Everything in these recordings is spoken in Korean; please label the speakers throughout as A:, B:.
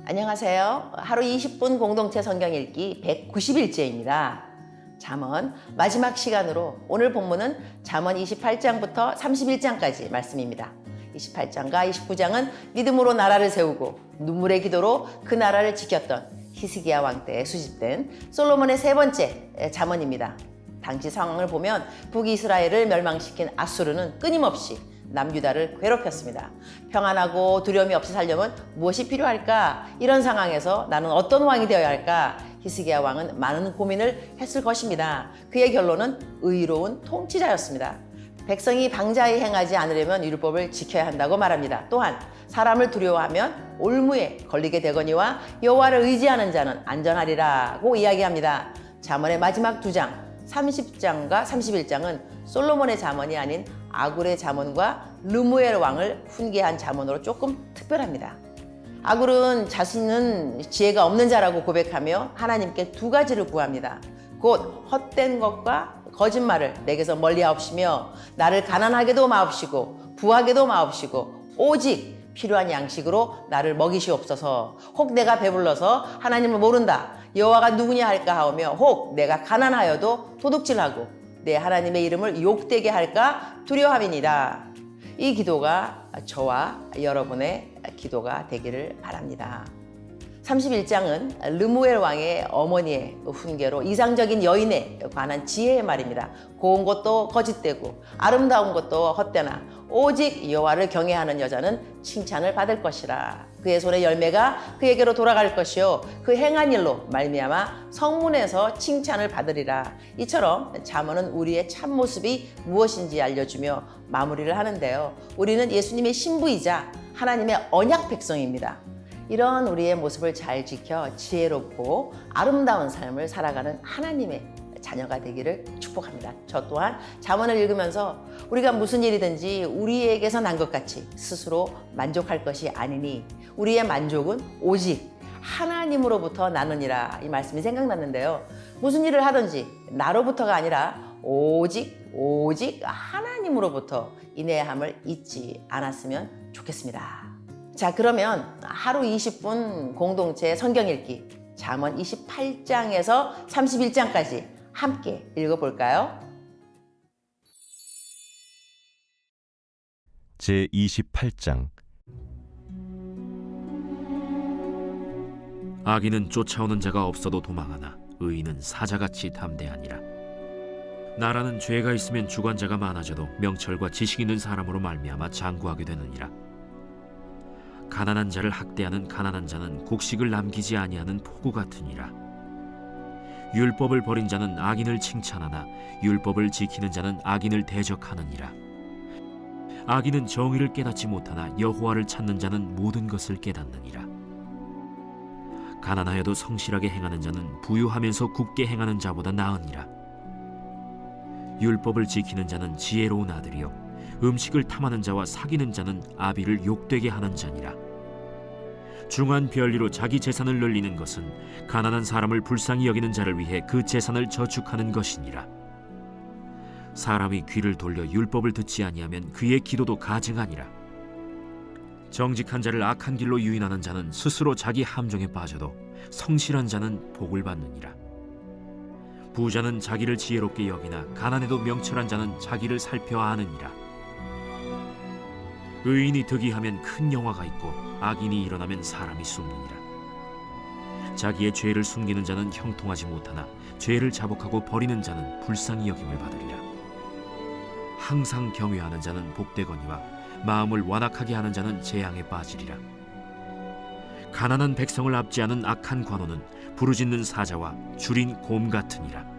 A: 안녕하세요. 하루 20분 공동체 성경 읽기 190일째입니다. 잠언 마지막 시간으로 오늘 본문은 잠언 28장부터 31장까지 말씀입니다. 28장과 29장은 믿음으로 나라를 세우고 눈물의 기도로 그 나라를 지켰던 히스기야 왕 때에 수집된 솔로몬의 세 번째 잠언입니다. 당시 상황을 보면 북이스라엘을 멸망시킨 아수르는 끊임없이 남유다를 괴롭혔습니다. 평안하고 두려움이 없이 살려면 무엇이 필요할까? 이런 상황에서 나는 어떤 왕이 되어야 할까? 히스기야 왕은 많은 고민을 했을 것입니다. 그의 결론은 의로운 통치자였습니다. 백성이 방자히 행하지 않으려면 율법을 지켜야 한다고 말합니다. 또한 사람을 두려워하면 올무에 걸리게 되거니와 여호와를 의지하는 자는 안전하리라고 이야기합니다. 잠언의 마지막 두 장 30장과 31장은 솔로몬의 잠언이 아닌 아굴의 잠언과 르무엘 왕을 훈계한 잠언으로 조금 특별합니다. 아굴은 자신은 지혜가 없는 자라고 고백하며 하나님께 두 가지를 구합니다. 곧 헛된 것과 거짓말을 내게서 멀리하옵시며 나를 가난하게도 마옵시고 부하게도 마옵시고 오직 필요한 양식으로 나를 먹이시옵소서. 혹 내가 배불러서 하나님을 모른다 여호와가 누구냐 할까 하오며 혹 내가 가난하여도 도둑질하고 내 하나님의 이름을 욕되게 할까 두려워함이니라. 이 기도가 저와 여러분의 기도가 되기를 바랍니다. 31장은 르무엘 왕의 어머니의 훈계로 이상적인 여인에 관한 지혜의 말입니다. 고운 것도 거짓되고 아름다운 것도 헛되나 오직 여호와를 경외하는 여자는 칭찬을 받을 것이라. 그의 손의 열매가 그에게로 돌아갈 것이요 그 행한 일로 말미암아 성문에서 칭찬을 받으리라. 이처럼 잠언은 우리의 참모습이 무엇인지 알려주며 마무리를 하는데요. 우리는 예수님의 신부이자 하나님의 언약 백성입니다. 이런 우리의 모습을 잘 지켜 지혜롭고 아름다운 삶을 살아가는 하나님의 자녀가 되기를 축복합니다. 저 또한 잠언을 읽으면서 우리가 무슨 일이든지 우리에게서 난 것 같이 스스로 만족할 것이 아니니 우리의 만족은 오직 하나님으로부터 나느니라. 이 말씀이 생각났는데요. 무슨 일을 하든지 나로부터가 아니라 오직 하나님으로부터 인내함을 잊지 않았으면 좋겠습니다. 자, 그러면 하루 20분 공동체 성경 읽기 잠언 28장에서 31장까지 함께 읽어볼까요?
B: 제28장
C: 악인은 쫓아오는 자가 없어도 도망하나 의인은 사자같이 담대하니라. 나라는 죄가 있으면 주관자가 많아져도 명철과 지식 있는 사람으로 말미암아 장구하게 되느니라. 가난한 자를 학대하는 가난한 자는 곡식을 남기지 아니하는 포구 같으니라. 율법을 버린 자는 악인을 칭찬하나 율법을 지키는 자는 악인을 대적하느니라. 악인은 정의를 깨닫지 못하나 여호와를 찾는 자는 모든 것을 깨닫느니라. 가난하여도 성실하게 행하는 자는 부유하면서 굳게 행하는 자보다 나으니라. 율법을 지키는 자는 지혜로운 아들이요 음식을 탐하는 자와 사귀는 자는 아비를 욕되게 하는 자니라. 중한 별리로 자기 재산을 늘리는 것은 가난한 사람을 불쌍히 여기는 자를 위해 그 재산을 저축하는 것이니라. 사람이 귀를 돌려 율법을 듣지 아니하면 그의 기도도 가증하니라. 정직한 자를 악한 길로 유인하는 자는 스스로 자기 함정에 빠져도 성실한 자는 복을 받느니라. 부자는 자기를 지혜롭게 여기나 가난해도 명철한 자는 자기를 살펴 아느니라. 의인이 득이하면 큰 영화가 있고 악인이 일어나면 사람이 숨느니라. 자기의 죄를 숨기는 자는 형통하지 못하나 죄를 자복하고 버리는 자는 불쌍히 여김을 받으리라. 항상 경외하는 자는 복되거니와 마음을 완악하게 하는 자는 재앙에 빠지리라. 가난한 백성을 압제하는 악한 관원은 부르짖는 사자와 줄인 곰 같으니라.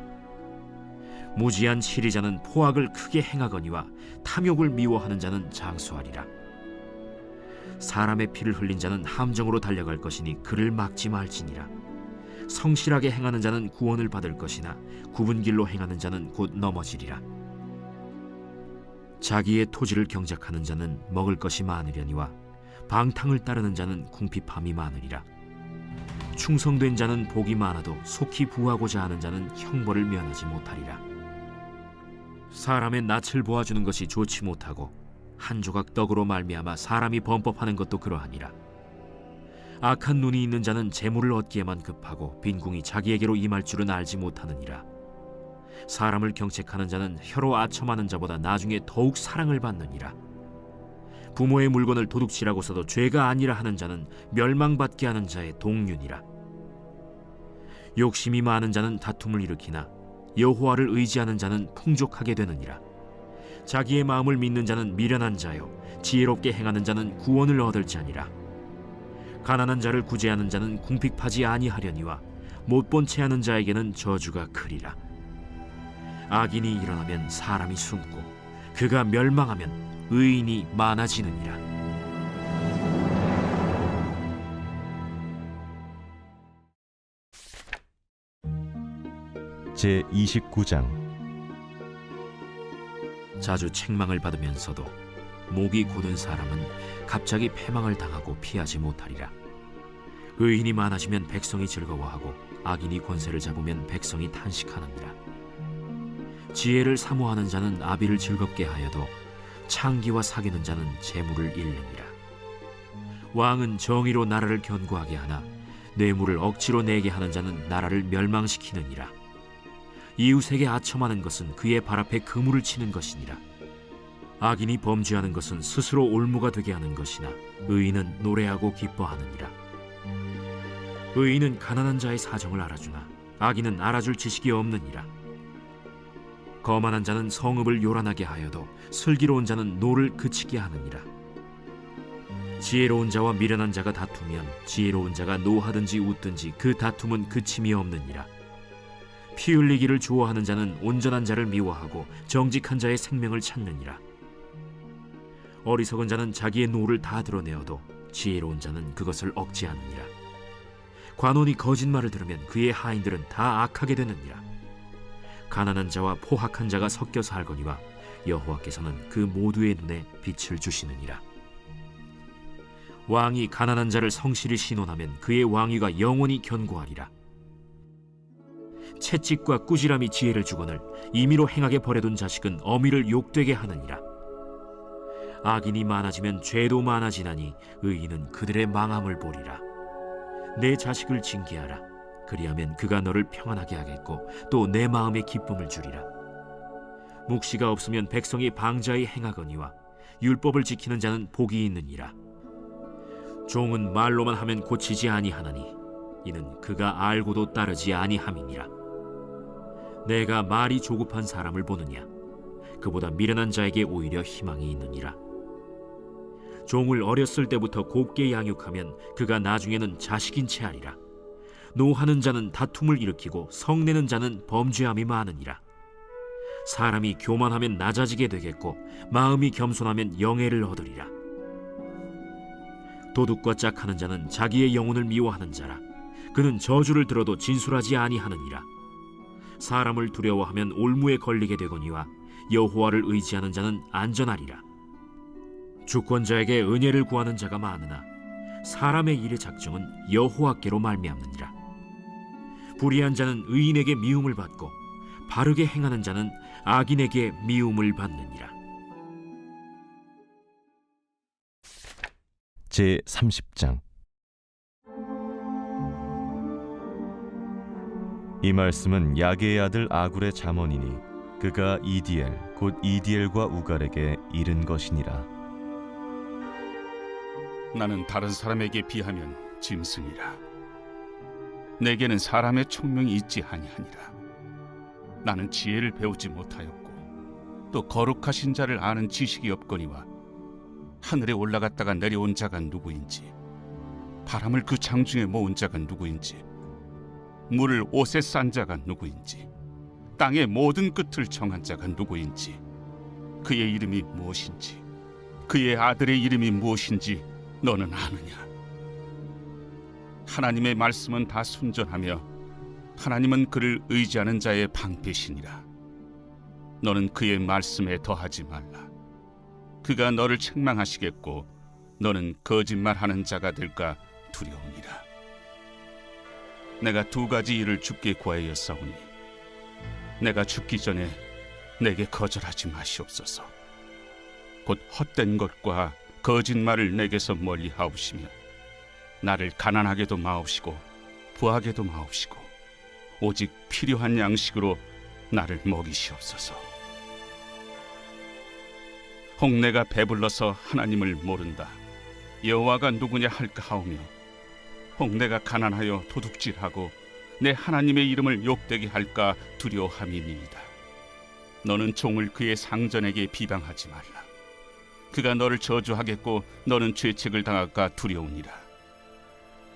C: 무지한 치리자는 포악을 크게 행하거니와 탐욕을 미워하는 자는 장수하리라. 사람의 피를 흘린 자는 함정으로 달려갈 것이니 그를 막지 말지니라. 성실하게 행하는 자는 구원을 받을 것이나 굽은 길로 행하는 자는 곧 넘어지리라. 자기의 토지를 경작하는 자는 먹을 것이 많으려니와 방탕을 따르는 자는 궁핍함이 많으리라. 충성된 자는 복이 많아도 속히 부하고자 하는 자는 형벌을 면하지 못하리라. 사람의 낯을 보아주는 것이 좋지 못하고 한 조각 떡으로 말미암아 사람이 범법하는 것도 그러하니라. 악한 눈이 있는 자는 재물을 얻기에만 급하고 빈궁이 자기에게로 임할 줄은 알지 못하느니라. 사람을 경책하는 자는 혀로 아첨하는 자보다 나중에 더욱 사랑을 받느니라. 부모의 물건을 도둑질하고서도 죄가 아니라 하는 자는 멸망받게 하는 자의 동륜이라. 욕심이 많은 자는 다툼을 일으키나 여호와를 의지하는 자는 풍족하게 되느니라. 자기의 마음을 믿는 자는 미련한 자요 지혜롭게 행하는 자는 구원을 얻을 자니라. 가난한 자를 구제하는 자는 궁핍하지 아니하려니와 못본 채하는 자에게는 저주가 크리라. 악인이 일어나면 사람이 숨고 그가 멸망하면 의인이 많아지느니라.
B: 제29장
C: 자주 책망을 받으면서도 목이 곧은 사람은 갑자기 패망을 당하고 피하지 못하리라. 의인이 많아지면 백성이 즐거워하고 악인이 권세를 잡으면 백성이 탄식하느니라. 지혜를 사모하는 자는 아비를 즐겁게 하여도 창기와 사귀는 자는 재물을 잃느니라. 왕은 정의로 나라를 견고하게 하나 뇌물을 억지로 내게 하는 자는 나라를 멸망시키느니라. 이웃에게 아첨하는 것은 그의 발 앞에 그물을 치는 것이니라. 악인이 범죄하는 것은 스스로 올무가 되게 하는 것이나 의인은 노래하고 기뻐하느니라. 의인은 가난한 자의 사정을 알아주나 악인은 알아줄 지식이 없느니라. 거만한 자는 성읍을 요란하게 하여도 슬기로운 자는 노를 그치게 하느니라. 지혜로운 자와 미련한 자가 다투면 지혜로운 자가 노하든지 웃든지 그 다툼은 그침이 없느니라. 피 흘리기를 좋아하는 자는 온전한 자를 미워하고 정직한 자의 생명을 찾느니라. 어리석은 자는 자기의 노를 다 드러내어도 지혜로운 자는 그것을 억제하느니라. 관원이 거짓말을 들으면 그의 하인들은 다 악하게 되느니라. 가난한 자와 포학한 자가 섞여 살거니와 여호와께서는 그 모두의 눈에 빛을 주시느니라. 왕이 가난한 자를 성실히 신원하면 그의 왕위가 영원히 견고하리라. 채찍과 꾸지람이 지혜를 주거늘 임의로 행하게 버려둔 자식은 어미를 욕되게 하느니라. 악인이 많아지면 죄도 많아지나니 의인은 그들의 망함을 보리라. 내 자식을 징계하라. 그리하면 그가 너를 평안하게 하겠고 또 내 마음에 기쁨을 주리라. 묵시가 없으면 백성이 방자히 행하거니와 율법을 지키는 자는 복이 있느니라. 종은 말로만 하면 고치지 아니하나니 이는 그가 알고도 따르지 아니함이니라. 내가 말이 조급한 사람을 보느냐? 그보다 미련한 자에게 오히려 희망이 있느니라. 종을 어렸을 때부터 곱게 양육하면 그가 나중에는 자식인 채 하리라. 노하는 자는 다툼을 일으키고 성내는 자는 범죄함이 많으니라. 사람이 교만하면 낮아지게 되겠고 마음이 겸손하면 영예를 얻으리라. 도둑과 짝하는 자는 자기의 영혼을 미워하는 자라. 그는 저주를 들어도 진술하지 아니하느니라. 사람을 두려워하면 올무에 걸리게 되거니와 여호와를 의지하는 자는 안전하리라. 주권자에게 은혜를 구하는 자가 많으나 사람의 일의 작정은 여호와께로 말미암느니라. 불의한 자는 의인에게 미움을 받고 바르게 행하는 자는 악인에게 미움을 받느니라.
B: 제30장 이 말씀은 야게의 아들 아굴의 잠언이니 그가 이디엘 곧 이디엘과 우갈에게 이른 것이니라.
D: 나는 다른 사람에게 비하면 짐승이라. 내게는 사람의 총명이 있지 아니하니라. 나는 지혜를 배우지 못하였고 또 거룩하신 자를 아는 지식이 없거니와 하늘에 올라갔다가 내려온 자가 누구인지 바람을 그 장중에 모은 자가 누구인지 물을 옷에 싼 자가 누구인지 땅의 모든 끝을 정한 자가 누구인지 그의 이름이 무엇인지 그의 아들의 이름이 무엇인지 너는 아느냐? 하나님의 말씀은 다 순전하며 하나님은 그를 의지하는 자의 방패시니라. 너는 그의 말씀에 더하지 말라. 그가 너를 책망하시겠고 너는 거짓말하는 자가 될까 두려우니라. 내가 두 가지 일을 주께 구하였사오니 내가 죽기 전에 내게 거절하지 마시옵소서. 곧 헛된 것과 거짓말을 내게서 멀리 하옵시며 나를 가난하게도 마옵시고 부하게도 마옵시고 오직 필요한 양식으로 나를 먹이시옵소서. 혹 내가 배불러서 하나님을 모른다, 여호와가 누구냐 할까 하오며, 혹 내가 가난하여 도둑질하고 내 하나님의 이름을 욕되게 할까 두려워함이니이다. 너는 종을 그의 상전에게 비방하지 말라. 그가 너를 저주하겠고 너는 죄책을 당할까 두려우니라.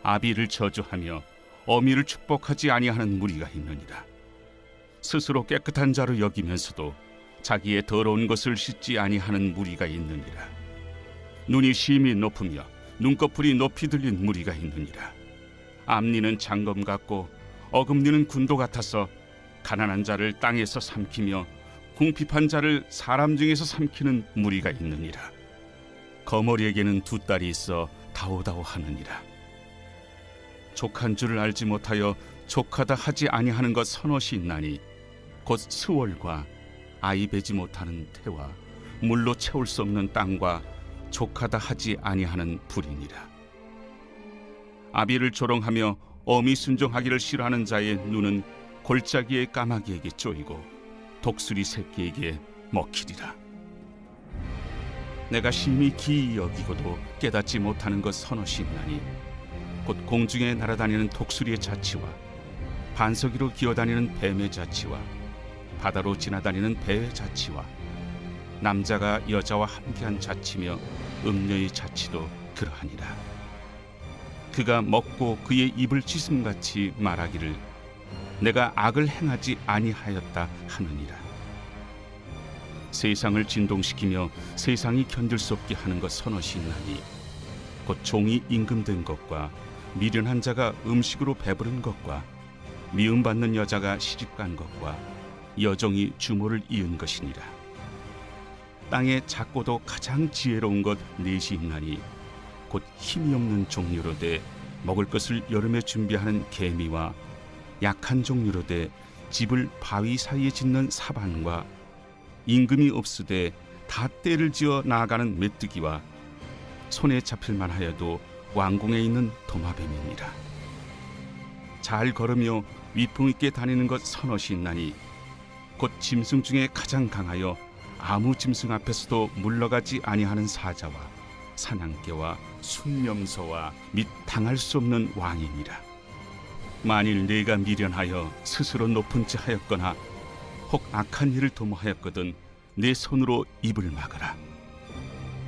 D: 아비를 저주하며 어미를 축복하지 아니하는 무리가 있느니라. 스스로 깨끗한 자로 여기면서도 자기의 더러운 것을 씻지 아니하는 무리가 있느니라. 눈이 심히 높으며 눈꺼풀이 높이 들린 무리가 있느니라. 앞니는 장검 같고 어금니는 군도 같아서 가난한 자를 땅에서 삼키며 궁핍한 자를 사람 중에서 삼키는 무리가 있느니라. 거머리에게는 두 딸이 있어 다오다오 하느니라. 족한 줄을 알지 못하여 족하다 하지 아니하는 것 서너시 있나니 곧 스월과 아이 베지 못하는 태와 물로 채울 수 없는 땅과 족하다 하지 아니하는 불이니라. 아비를 조롱하며 어미 순종하기를 싫어하는 자의 눈은 골짜기의 까마귀에게 쪼이고 독수리 새끼에게 먹히리라. 내가 심히 기이 여기고도 깨닫지 못하는 것 서너시 있나니 곧 공중에 날아다니는 독수리의 자치와 반석이로 기어다니는 뱀의 자치와 바다로 지나다니는 배의 자치와 남자가 여자와 함께한 자치며 음녀의 자치도 그러하니라. 그가 먹고 그의 입을 찢음같이 말하기를 내가 악을 행하지 아니하였다 하느니라. 세상을 진동시키며 세상이 견딜 수 없게 하는 것 서너시 있나니 곧 종이 임금된 것과 미련한 자가 음식으로 배부른 것과 미움받는 여자가 시집간 것과 여종이 주모를 이은 것이니라. 땅에 작고도 가장 지혜로운 것 넷이 있나니 곧 힘이 없는 종류로 돼 먹을 것을 여름에 준비하는 개미와 약한 종류로 돼 집을 바위 사이에 짓는 사반과 임금이 없으되 다 때를 지어 나아가는 메뚜기와 손에 잡힐만 하여도 왕궁에 있는 도마뱀이니라. 잘 걸으며 위풍 있게 다니는 것 서너시 있나니 곧 짐승 중에 가장 강하여 아무 짐승 앞에서도 물러가지 아니하는 사자와 사냥개와 순명소와 및 당할 수 없는 왕이니라. 만일 네가 미련하여 스스로 높은 체 하였거나 혹 악한 일을 도모하였거든 내 손으로 입을 막으라.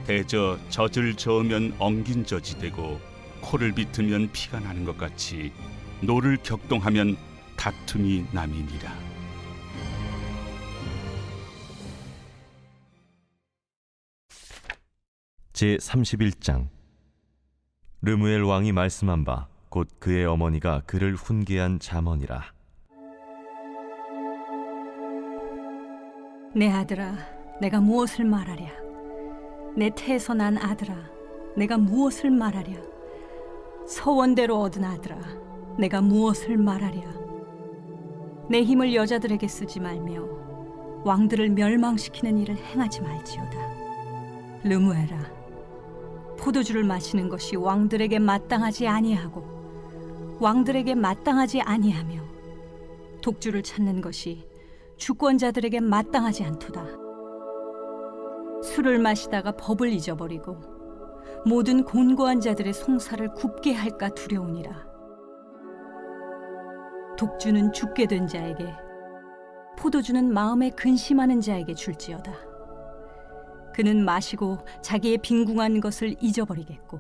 D: 대저 젖을 저으면 엉긴 젖이 되고 코를 비트면 피가 나는 것 같이 노를 격동하면 다툼이 남이니라.
B: 제31장. 르무엘 왕이 말씀한 바 곧 그의 어머니가 그를 훈계한 잠언이라.
E: 내 아들아, 내가 무엇을 말하랴? 내 태에서 난 아들아, 내가 무엇을 말하랴? 서원대로 얻은 아들아, 내가 무엇을 말하랴? 내 힘을 여자들에게 쓰지 말며 왕들을 멸망시키는 일을 행하지 말지어다. 르무엘아, 포도주를 마시는 것이 왕들에게 마땅하지 아니하고 왕들에게 마땅하지 아니하며 독주를 찾는 것이 주권자들에게 마땅하지 않도다. 술을 마시다가 법을 잊어버리고 모든 곤고한 자들의 송사를 굽게 할까 두려우니라. 독주는 죽게 된 자에게, 포도주는 마음에 근심하는 자에게 줄지어다. 그는 마시고 자기의 빈궁한 것을 잊어버리겠고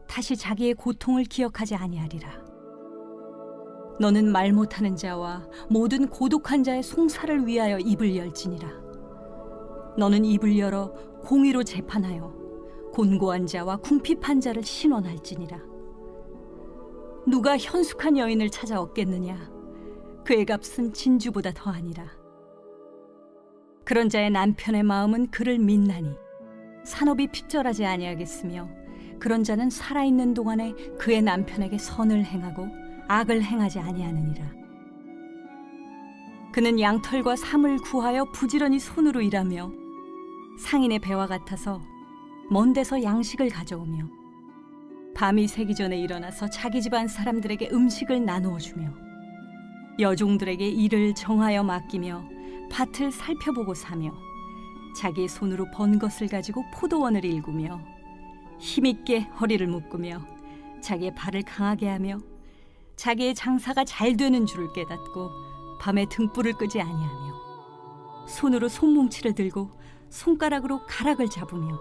E: 다시 자기의 고통을 기억하지 아니하리라. 너는 말 못하는 자와 모든 고독한 자의 송사를 위하여 입을 열지니라. 너는 입을 열어 공의로 재판하여 곤고한 자와 궁핍한 자를 신원할지니라. 누가 현숙한 여인을 찾아 얻겠느냐? 그의 값은 진주보다 더하니라. 그런 자의 남편의 마음은 그를 믿나니 산업이 핍절하지 아니하겠으며 그런 자는 살아있는 동안에 그의 남편에게 선을 행하고 악을 행하지 아니하느니라. 그는 양털과 삼을 구하여 부지런히 손으로 일하며 상인의 배와 같아서 먼 데서 양식을 가져오며 밤이 새기 전에 일어나서 자기 집안 사람들에게 음식을 나누어 주며 여종들에게 일을 정하여 맡기며 밭을 살펴보고 사며 자기의 손으로 번 것을 가지고 포도원을 일구며 힘있게 허리를 묶으며 자기의 발을 강하게 하며 자기의 장사가 잘 되는 줄을 깨닫고 밤에 등불을 끄지 아니하며 손으로 손뭉치를 들고 손가락으로 가락을 잡으며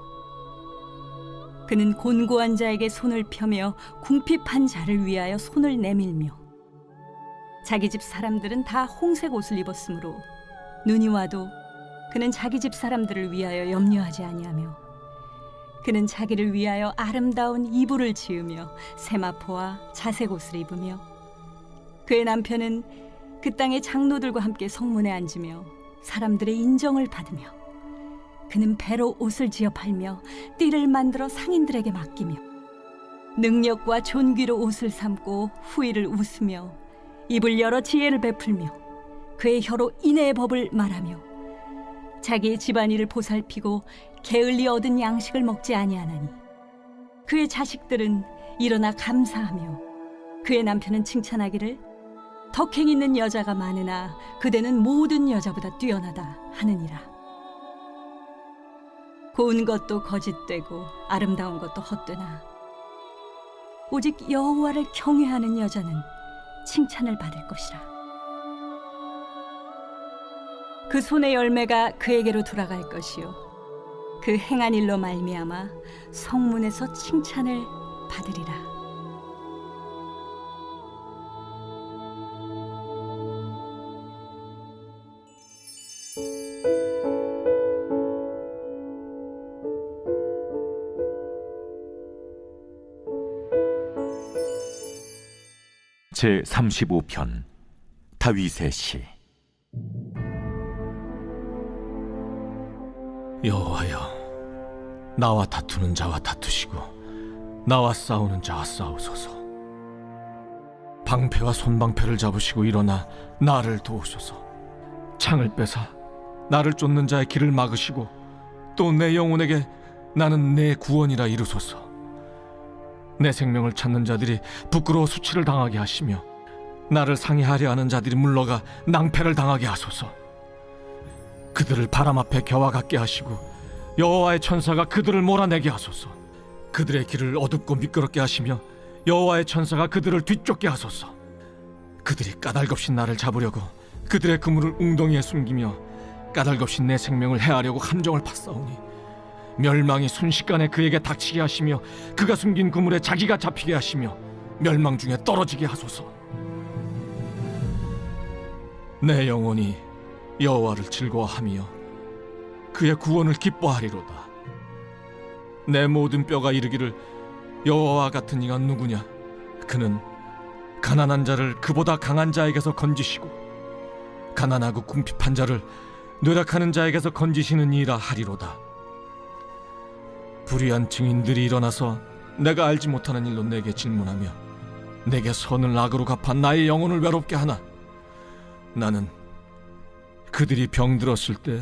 E: 그는 곤고한 자에게 손을 펴며 궁핍한 자를 위하여 손을 내밀며 자기 집 사람들은 다 홍색 옷을 입었으므로 눈이 와도 그는 자기 집 사람들을 위하여 염려하지 아니하며 그는 자기를 위하여 아름다운 이불을 지으며 세마포와 자색 옷을 입으며 그의 남편은 그 땅의 장로들과 함께 성문에 앉으며 사람들의 인정을 받으며 그는 배로 옷을 지어 팔며 띠를 만들어 상인들에게 맡기며 능력과 존귀로 옷을 삼고 후일을 웃으며 입을 열어 지혜를 베풀며 그의 혀로 인애의 법을 말하며 자기의 집안일을 보살피고 게을리 얻은 양식을 먹지 아니하나니 그의 자식들은 일어나 감사하며 그의 남편은 칭찬하기를 덕행 있는 여자가 많으나 그대는 모든 여자보다 뛰어나다 하느니라. 고운 것도 거짓되고 아름다운 것도 헛되나 오직 여호와를 경외하는 여자는 칭찬을 받을 것이라. 그 손의 열매가 그에게로 돌아갈 것이요 그 행한 일로 말미암아 성문에서 칭찬을 받으리라.
F: 제 35편 다윗의 시.
G: 여호와여, 나와 다투는 자와 다투시고 나와 싸우는 자와 싸우소서. 방패와 손방패를 잡으시고 일어나 나를 도우소서. 창을 빼사 나를 쫓는 자의 길을 막으시고 또 내 영혼에게 나는 내 구원이라 이루소서. 내 생명을 찾는 자들이 부끄러워 수치를 당하게 하시며 나를 상해하려 하는 자들이 물러가 낭패를 당하게 하소서. 그들을 바람 앞에 겨와 같게 하시고 여호와의 천사가 그들을 몰아내게 하소서. 그들의 길을 어둡고 미끄럽게 하시며 여호와의 천사가 그들을 뒤쫓게 하소서. 그들이 까닭없이 나를 잡으려고 그들의 그물을 웅덩이에 숨기며 까닭없이 내 생명을 해하려고 함정을 팠사오니 멸망이 순식간에 그에게 닥치게 하시며 그가 숨긴 그물에 자기가 잡히게 하시며 멸망 중에 떨어지게 하소서. 내 영혼이 여호와를 즐거워하며 그의 구원을 기뻐하리로다. 내 모든 뼈가 이르기를 여호와와 같은 이가 누구냐? 그는 가난한 자를 그보다 강한 자에게서 건지시고 가난하고 궁핍한 자를 노력하는 자에게서 건지시는 이라 하리로다. 불의한 증인들이 일어나서 내가 알지 못하는 일로 내게 질문하며 내게 선을 악으로 갚아 나의 영혼을 외롭게 하나. 나는 그들이 병들었을 때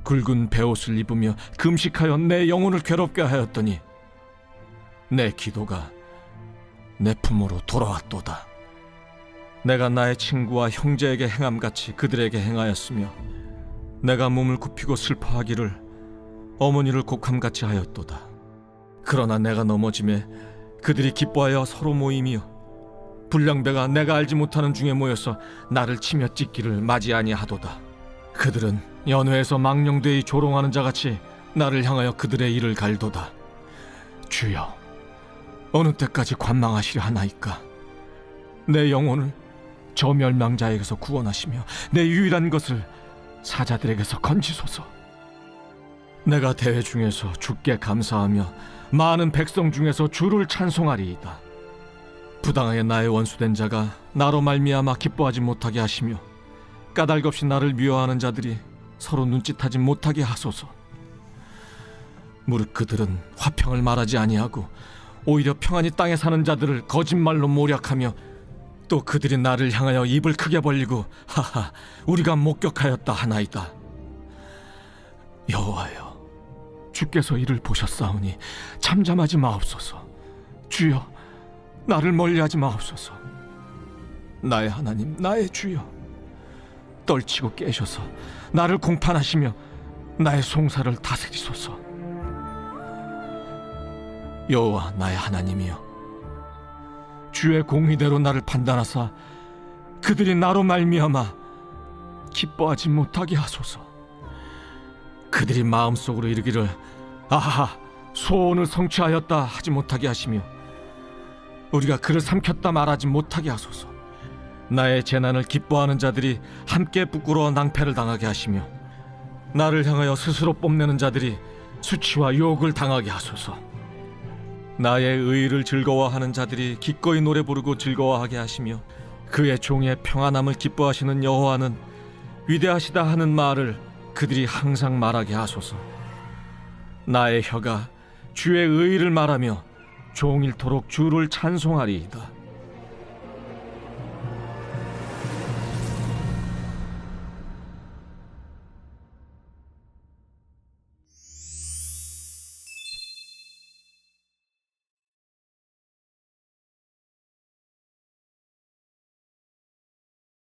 G: 굵은 베옷을 입으며 금식하여 내 영혼을 괴롭게 하였더니 내 기도가 내 품으로 돌아왔도다. 내가 나의 친구와 형제에게 행함같이 그들에게 행하였으며 내가 몸을 굽히고 슬퍼하기를 어머니를 곡함같이 하였도다. 그러나 내가 넘어짐에 그들이 기뻐하여 서로 모이며 불량배가 내가 알지 못하는 중에 모여서 나를 치며 찢기를 맞이 아니하도다. 그들은 연회에서 망령되이 조롱하는 자같이 나를 향하여 그들의 일을 갈도다. 주여, 어느 때까지 관망하시려 하나이까? 내 영혼을 저 멸망자에게서 구원하시며 내 유일한 것을 사자들에게서 건지소서. 내가 대회 중에서 주께 감사하며 많은 백성 중에서 주를 찬송하리이다. 부당하게 나의 원수된 자가 나로 말미암아 기뻐하지 못하게 하시며 까닭없이 나를 미워하는 자들이 서로 눈짓하지 못하게 하소서. 무릇 그들은 화평을 말하지 아니하고 오히려 평안히 땅에 사는 자들을 거짓말로 모략하며 또 그들이 나를 향하여 입을 크게 벌리고 하하 우리가 목격하였다 하나이다. 여호와여, 주께서 이를 보셨사오니 잠잠하지 마옵소서. 주여, 나를 멀리하지 마옵소서. 나의 하나님, 나의 주여, 떨치고 깨셔서 나를 공판하시며 나의 송사를 다스리소서. 여호와 나의 하나님이여, 주의 공의대로 나를 판단하사 그들이 나로 말미암아 기뻐하지 못하게 하소서. 그들이 마음속으로 이르기를 아하, 소원을 성취하였다 하지 못하게 하시며 우리가 그를 삼켰다 말하지 못하게 하소서. 나의 재난을 기뻐하는 자들이 함께 부끄러워 낭패를 당하게 하시며 나를 향하여 스스로 뽐내는 자들이 수치와 욕을 당하게 하소서. 나의 의를 즐거워하는 자들이 기꺼이 노래 부르고 즐거워하게 하시며 그의 종의 평안함을 기뻐하시는 여호와는 위대하시다 하는 말을 그들이 항상 말하게 하소서. 나의 혀가 주의 의를 말하며 종일토록 주를 찬송하리이다.